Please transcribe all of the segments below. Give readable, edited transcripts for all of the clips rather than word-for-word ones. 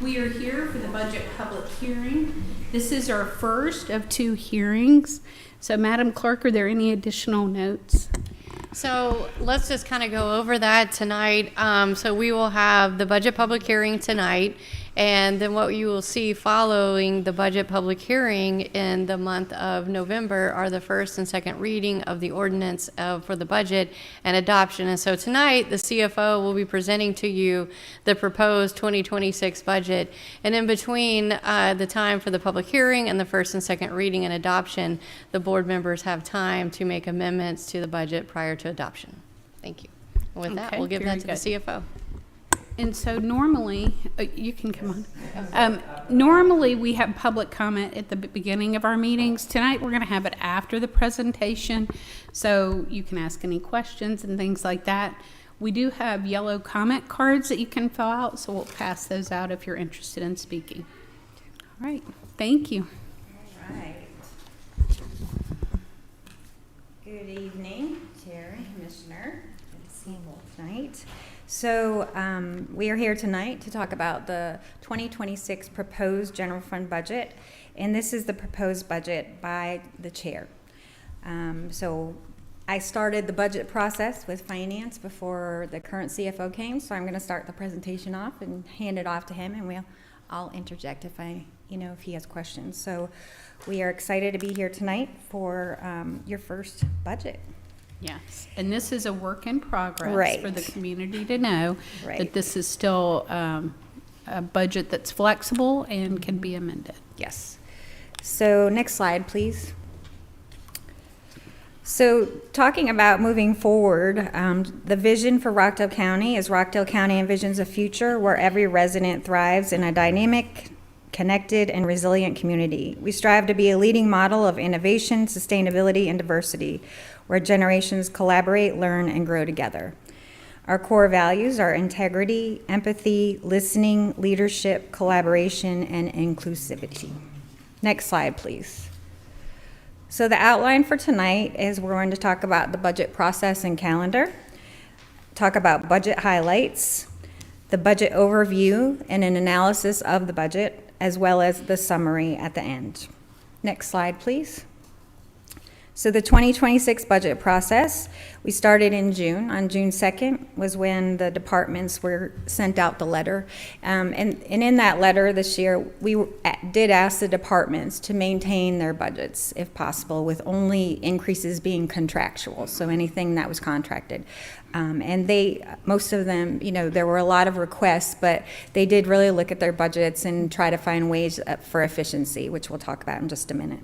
We are here for the budget public hearing. This is our first of 2 hearings. So, Madam Clerk, are there any additional notes? So let's just kind of go over that tonight. So we will have the budget public hearing tonight, and then what you will see following the budget public hearing in the month of November are the first and second reading of the ordinance for the budget and adoption. And so tonight, the CFO will be presenting to you the proposed 2026 budget. And in between the time for the public hearing and the first and second reading and adoption, the board members have time to make amendments to the budget prior to adoption. Thank you. And with that, we'll give that to the CFO. And so normally, you can come on. Normally, we have public comment at the beginning of our meetings. Tonight, we're going to have it after the presentation, so you can ask any questions and things like that. We do have yellow comment cards that you can fill out, so we'll pass those out if you're interested in speaking. All right. Thank you. All right. Good evening, Chair and Commissioner. Good to see you all tonight. So we are here tonight to talk about the 2026 proposed general fund budget, and this is the proposed budget by the chair. So I started the budget process with finance before the current CFO came, so I'm going to start the presentation off and hand it off to him, and I'll interject if if he has questions. So we are excited to be here tonight for your first budget. Yes, and this is a work in progress Right. for the community to know Right. that this is still a budget that's flexible and can be amended. Yes. So next slide, please. So talking about moving forward, the vision for Rockdale County is Rockdale County envisions a future where every resident thrives in a dynamic, connected, and resilient community. We strive to be a leading model of innovation, sustainability, and diversity, where generations collaborate, learn, and grow together. Our core values are integrity, empathy, listening, leadership, collaboration, and inclusivity. Next slide, please. So the outline for tonight is we're going to talk about the budget process and calendar, talk about budget highlights, the budget overview and an analysis of the budget, as well as the summary at the end. Next slide, please. So the 2026 budget process, we started in June. On June 2nd was when the departments were sent out the letter. And in that letter this year, we did ask the departments to maintain their budgets if possible, with only increases being contractual, so anything that was contracted. And most of them, there were a lot of requests, but they did really look at their budgets and try to find ways for efficiency, which we'll talk about in just a minute.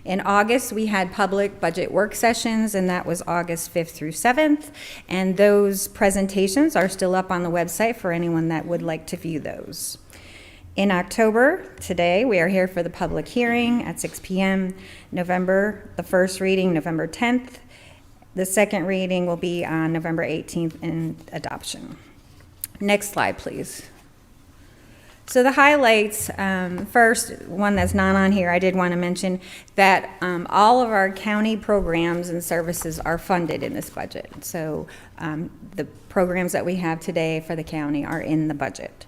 In August, we had public budget work sessions, and that was August 5th through 7th. And those presentations are still up on the website for anyone that would like to view those. In October, today, we are here for the public hearing at 6 p.m. November, the first reading, November 10th. The second reading will be on November 18th in adoption. Next slide, please. So the highlights, first, one that's not on here, I did want to mention that all of our county programs and services are funded in this budget. So the programs that we have today for the county are in the budget.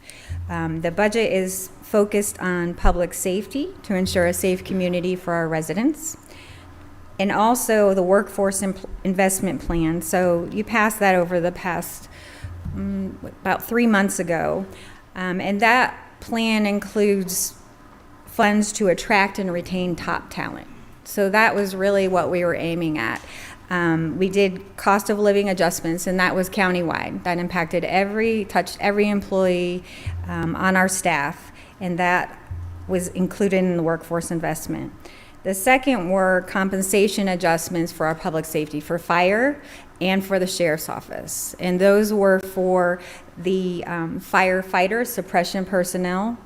The budget is focused on public safety to ensure a safe community for our residents, and also the workforce investment plan. So you passed that over the past about 3 months ago, and that plan includes funds to attract and retain top talent. So that was really what we were aiming at. We did cost of living adjustments, and that was countywide. That impacted touched every employee on our staff, and that was included in the workforce investment. The second were compensation adjustments for our public safety, for fire and for the sheriff's office. And those were for the firefighters, suppression personnel,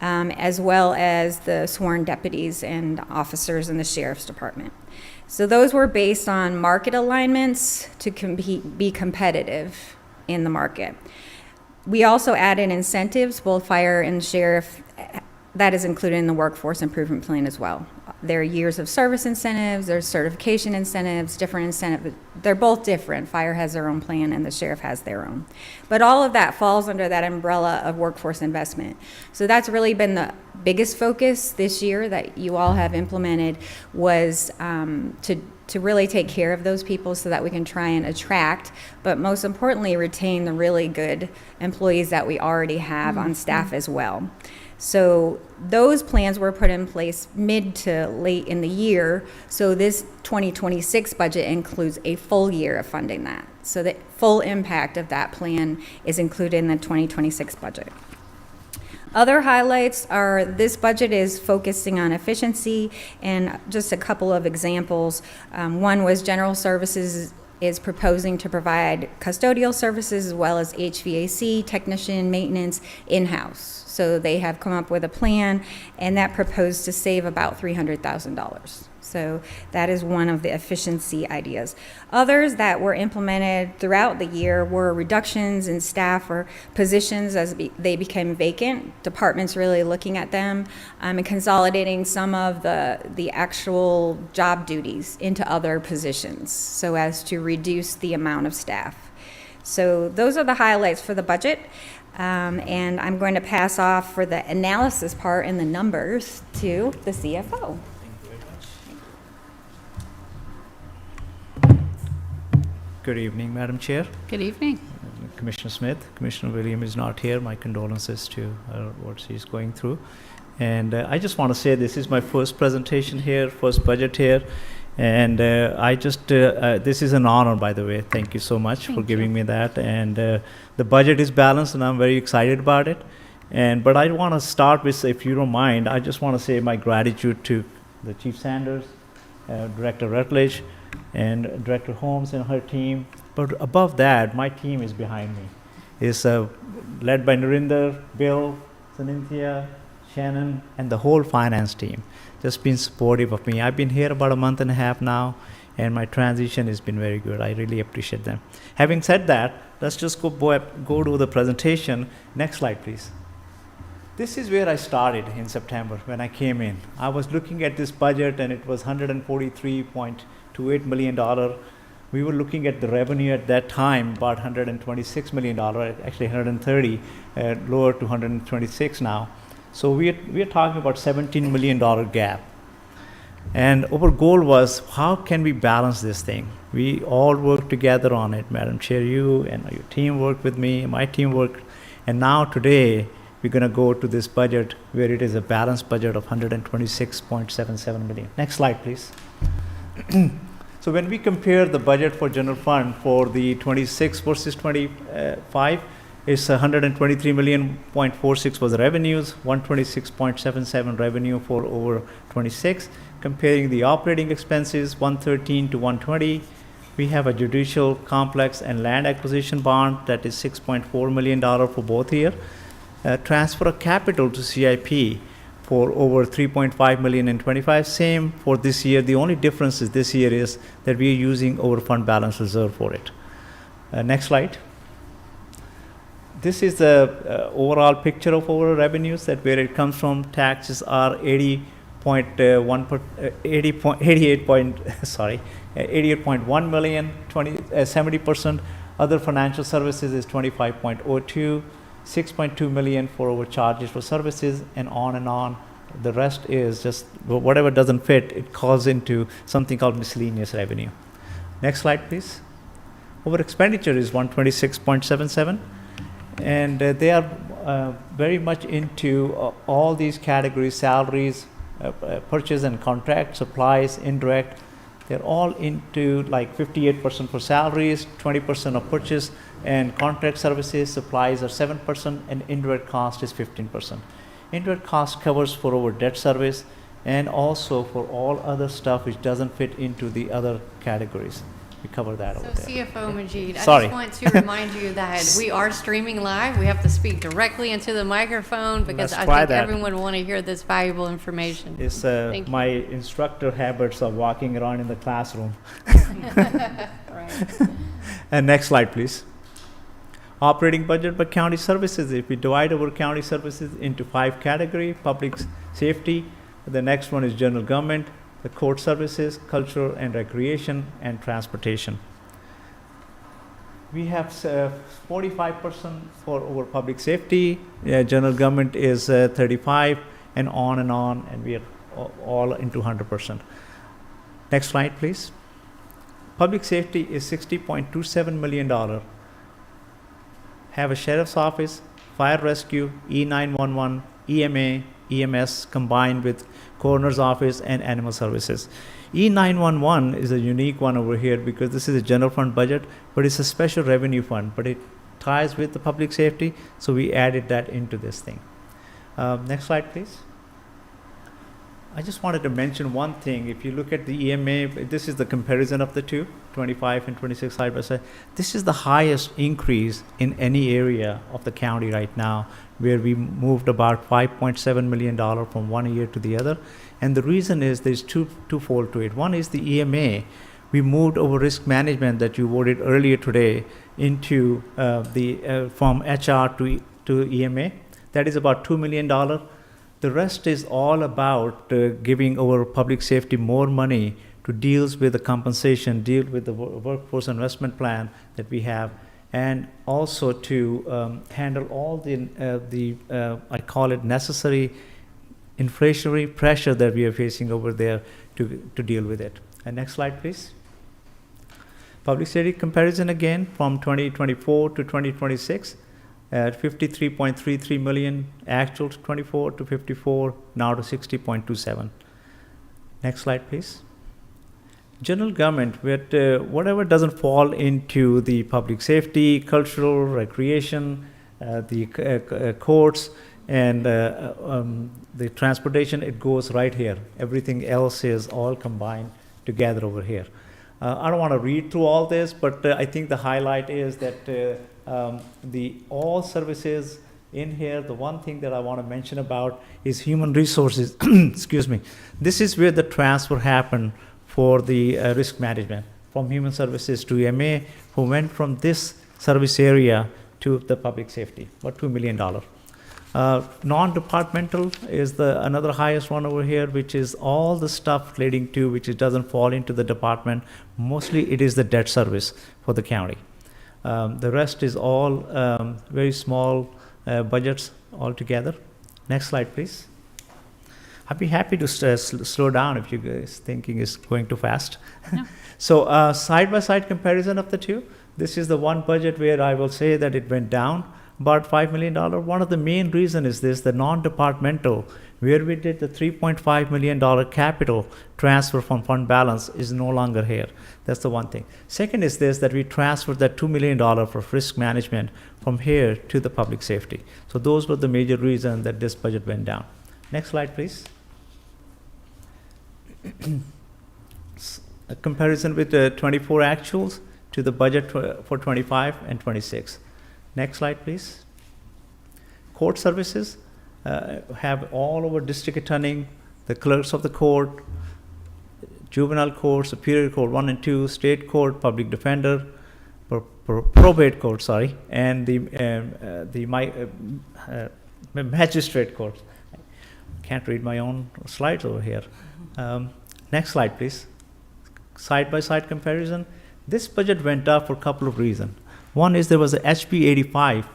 as well as the sworn deputies and officers in the sheriff's department. So those were based on market alignments to be competitive in the market. We also added incentives, both fire and sheriff. That is included in the workforce improvement plan as well. There are years of service incentives, there's certification incentives, different they're both different. Fire has their own plan and the sheriff has their own. But all of that falls under that umbrella of workforce investment. So that's really been the biggest focus this year that you all have implemented, was to really take care of those people so that we can try and attract, but most importantly, retain the really good employees that we already have on staff as well. So those plans were put in place mid to late in the year. So this 2026 budget includes a full year of funding that. So the full impact of that plan is included in the 2026 budget. Other highlights are this budget is focusing on efficiency, and just a couple of examples. One was general services is proposing to provide custodial services as well as HVAC, technician, maintenance in-house. So they have come up with a plan, and that proposed to save about $300,000. So that is one of the efficiency ideas. Others that were implemented throughout the year were reductions in staff or positions as they became vacant. Departments really looking at them and consolidating some of the actual job duties into other positions so as to reduce the amount of staff. So those are the highlights for the budget. And I'm going to pass off for the analysis part and the numbers to the CFO. Good evening, Madam Chair. Good evening. Commissioner Smith. Commissioner William is not here. My condolences to what she's going through. And I just want to say this is my first presentation here, first budget here. And this is an honor, by the way. Thank you so much for giving me that. And the budget is balanced, and I'm very excited about it. But I want to start with, if you don't mind, I just want to say my gratitude to the Chief Sanders, Director Rutledge, and Director Holmes and her team. But above that, my team is behind me. It's led by Narinder, Bill, Sanithya, Shannon, and the whole finance team. Just been supportive of me. I've been here about a month and a half now, and my transition has been very good. I really appreciate them. Having said that, let's just go to the presentation. Next slide, please. This is where I started in September when I came in. I was looking at this budget, and it was $143.28 million. We were looking at the revenue at that time, about $126 million, actually 130, lower to 126 now. So we are talking about $17 million gap. And our goal was, how can we balance this thing? We all worked together on it. Madam Chair, you and your team worked with me, my team worked. And now today, we're going to go to this budget where it is a balanced budget of $126.77 million. Next slide, please. So when we compare the budget for general fund for the 26 versus 25, it's 123 million point 46 was revenues, 126.77 revenue for over 26. Comparing the operating expenses, 113 to 120. We have a judicial complex and land acquisition bond that is $6.4 million for both year. Transfer of capital to CIP for over 3.5 million in 25. Same for this year. The only difference is this year is that we are using our fund balance reserve for it. Next slide. This is the overall picture of our revenues, that where it comes from. Taxes are 88.1 million, 70%. Other financial services is 25.02, 6.2 million for our charges for services, and on and on. The rest is just whatever doesn't fit, it calls into something called miscellaneous revenue. Next slide, please. Our expenditure is 126.77. And they are very much into all these categories: salaries, purchase and contract, supplies, indirect. They're all into like 58% for salaries, 20% of purchase and contract services. Supplies are 7%, and indirect cost is 15%. Indirect cost covers for our debt service and also for all other stuff which doesn't fit into the other categories. We cover that over there. CFO Majid, Sorry. I just want to remind you that we are streaming live. We have to speak directly into the microphone because Let's I try think that. everyone will want to hear this valuable information. It's Thank you. my instructor habits of walking around in the classroom. Right. And next slide, please. Operating budget by county services. If we divide our county services into 5 categories: public safety, the next one is general government, the court services, culture and recreation, and transportation. We have 45% for over public safety, general government is 35, and on, and we are all into 100%. Next slide, please. Public safety is $60.27 million. Have a sheriff's office, fire rescue, E911, EMA, EMS combined with coroner's office and animal services. E911 is a unique one over here because this is a general fund budget, but it's a special revenue fund, but it ties with the public safety, so we added that into this thing. Next slide, please. I just wanted to mention one thing. If you look at the EMA, this is the comparison of the two, 25 and 26 side by side. This is the highest increase in any area of the county right now, where we moved about $5.7 million from one year to the other. And the reason is there's twofold to it. One is the EMA. We moved over risk management that you voted earlier today into from HR to EMA. That is about $2 million. The rest is all about giving our public safety more money to deals with the compensation, deal with the workforce investment plan that we have, and also to handle all the I call it necessary inflationary pressure that we are facing over there to deal with it. And next slide, please. Public safety comparison again from 2024 to 2026. At 53.33 million actual to 24 to 54, now to 60.27. Next slide, please. General government, whatever doesn't fall into the public safety, cultural, recreation, the courts, and the transportation, it goes right here. Everything else is all combined together over here. I don't want to read through all this, but I think the highlight is that the all services in here, the one thing that I want to mention about is human resources. Excuse me. This is where the transfer happened for the risk management from human services to EMA, who went from this service area to the public safety, about $2 million. Non-departmental is another highest one over here, which is all the stuff relating to which it doesn't fall into the department. Mostly it is the debt service for the county. The rest is all very small budgets altogether. Next slide, please. I'd be happy to slow down if you guys thinking is going too fast. No. So side-by-side comparison of the two. This is the one budget where I will say that it went down about $5 million. One of the main reasons is this, the non-departmental, where we did the $3.5 million capital transfer from fund balance is no longer here. That's the one thing. Second is this, that we transferred that $2 million for risk management from here to the public safety. So those were the major reasons that this budget went down. Next slide, please. A comparison with the 24 actuals to the budget for 25 and 26. Next slide, please. Court services have all over district attorney, the clerks of the court, juvenile court, superior court 1 and 2, state court, public defender, probate court, sorry, and the magistrate court. Can't read my own slides over here. Next slide, please. Side-by-side comparison. This budget went up for a couple of reasons. One is there was a HB 85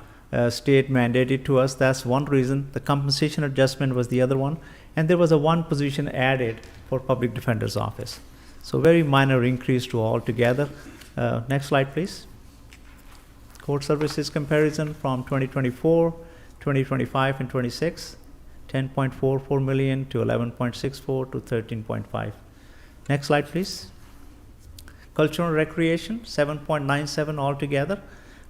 state mandated to us. That's one reason. The compensation adjustment was the other one. And there was a one position added for public defender's office. So very minor increase to all together. Next slide, please. Court services comparison from 2024, 2025, and 26. 10.44 million to 11.64 to 13.5. Next slide, please. Cultural and recreation, 7.97 altogether.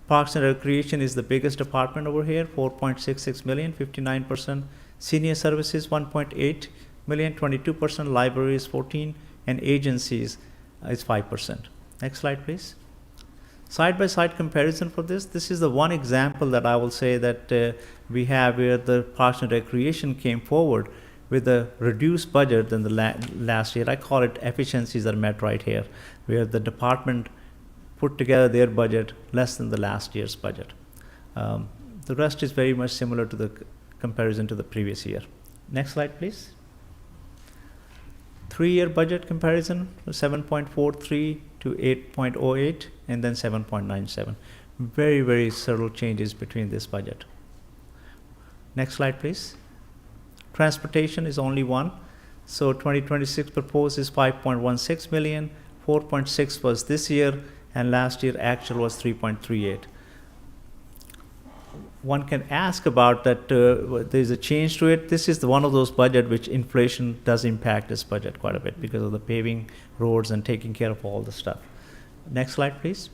Parks and recreation is the biggest department over here, 4.66 million, 59%. Senior services, 1.8 million, 22%. Libraries, 14%. And agencies is 5%. Next slide, please. Side-by-side comparison for this. This is the one example that I will say that we have where the Parks and Recreation came forward with a reduced budget than the last year. I call it efficiencies are met right here, where the department put together their budget less than the last year's budget. The rest is very much similar to the comparison to the previous year. Next slide, please. 3-year budget comparison, 7.43 to 8.08. and then 7.97. Very, very subtle changes between this budget. Next slide, please. Transportation is only one. So 2026 proposed is 5.16 million, 4.6 was this year, and last year actual was 3.38. One can ask about that, there's a change to it. This is one of those budget which inflation does impact this budget quite a bit because of the paving roads and taking care of all the stuff. Next slide, please.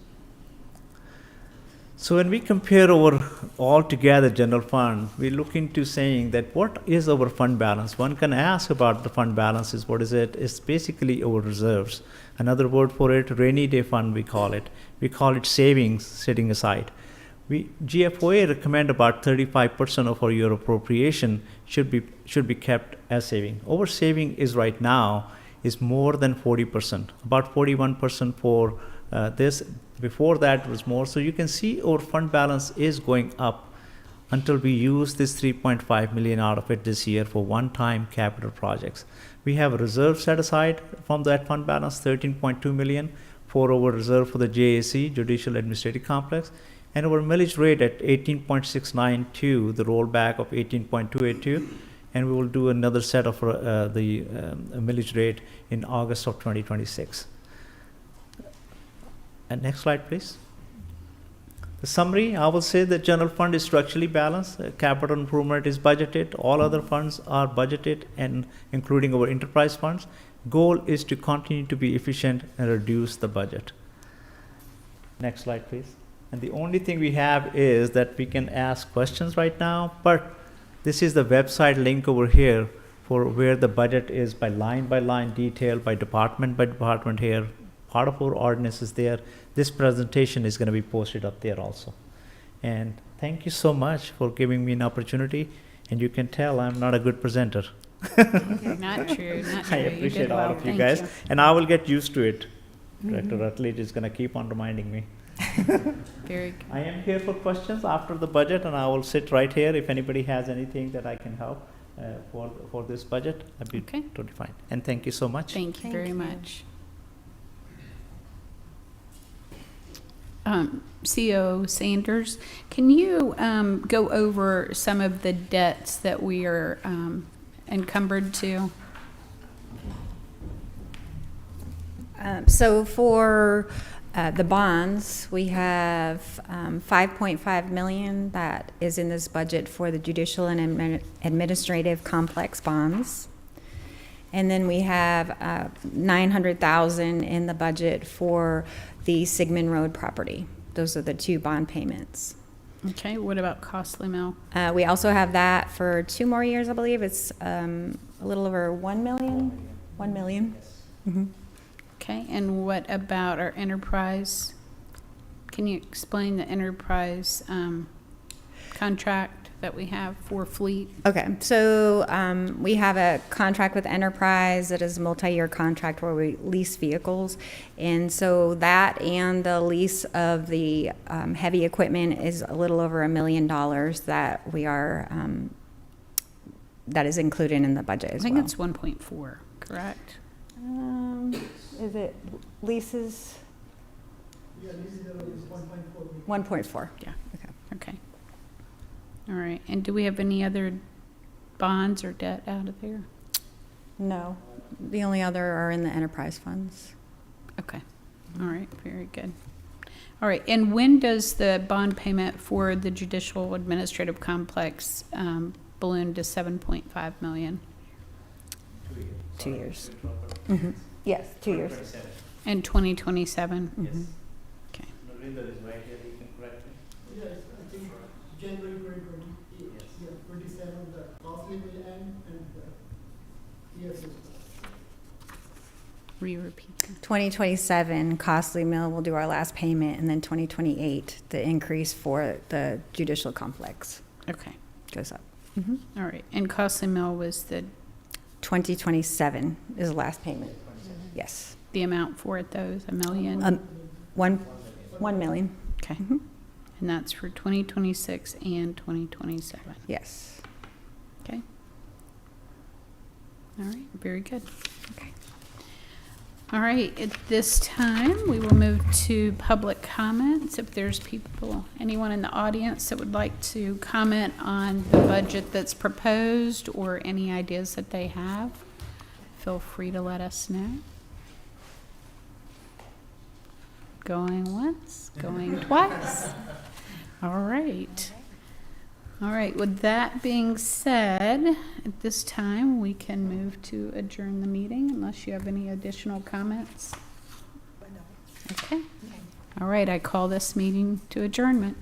So when we compare our altogether general fund, we look into saying that what is our fund balance? One can ask about the fund balance is what is it? It's basically our reserves. Another word for it, rainy day fund we call it. We call it savings sitting aside. GFOA recommend about 35% of our year appropriation should be kept as saving. Our saving is right now is more than 40%, about 41% for this. Before that was more. So you can see our fund balance is going up until we use this 3.5 million out of it this year for one-time capital projects. We have a reserve set aside from that fund balance, 13.2 million for our reserve for the JAC, Judicial Administrative Complex, and our millage rate at 18.692, the rollback of 18.282, and we will do another set of the millage rate in August of 2026. And next slide, please. The summary, I will say the general fund is structurally balanced. Capital improvement is budgeted. All other funds are budgeted, and including our enterprise funds. Goal is to continue to be efficient and reduce the budget. Next slide, please. And the only thing we have is that we can ask questions right now, but this is the website link over here for where the budget is by line detail, by department here. Part of our ordinance is there. This presentation is going to be posted up there also. And thank you so much for giving me an opportunity. And you can tell I'm not a good presenter. Not true. I appreciate all of you guys. And I will get used to it. Director Rutledge is going to keep on reminding me. Very good. I am here for questions after the budget, and I will sit right here. If anybody has anything that I can help for this budget, I'd be totally fine. And thank you so much. Thank you very much. CO Sanders, can you go over some of the debts that we are encumbered to? So for the bonds, we have 5.5 million that is in this budget for the judicial and administrative complex bonds. And then we have 900,000 in the budget for the Sigmund Road property. Those are the two bond payments. Okay, what about Costly Mill? We also have that for 2 more years, I believe. It's a little over 1 million. 1 million. Mm-hmm. Okay, and what about our enterprise? Can you explain the enterprise contract that we have for fleet? Okay, so we have a contract with Enterprise that is a multi-year contract where we lease vehicles. And so that and the lease of the heavy equipment is a little over $1 million that we are, that is included in the budget as well. I think it's 1.4, correct? Is it leases? Yeah, leases are 1.4. 1.4. Yeah. Okay. Okay. All right, and do we have any other bonds or debt out of there? No, the only other are in the enterprise funds. Okay, all right, very good. All right, and when does the bond payment for the judicial administrative complex balloon to 7.5 million? 2 years. Mm-hmm. Yes, 2 years. In 2027? Mm-hmm. Okay. Yes, I think January 2020, yeah, 27, the Costly will end, and yes, Repeat that. 2027, Costly Mill will do our last payment, and then 2028, the increase for the judicial complex Okay, goes up. all right, and Costly Mill was 2027 is the last payment. Yes. the amount for it, those, $1 million? 1 million. Okay, and that's for 2026 and 2027. Yes. Okay. All right, very good. Okay. All right, at this time, we will move to public comments. If there's people, anyone in the audience that would like to comment on the budget that's proposed or any ideas that they have, feel free to let us know. Going once, going twice. All right. All right, with that being said, at this time, we can move to adjourn the meeting unless you have any additional comments. Okay. All right, I call this meeting to adjournment.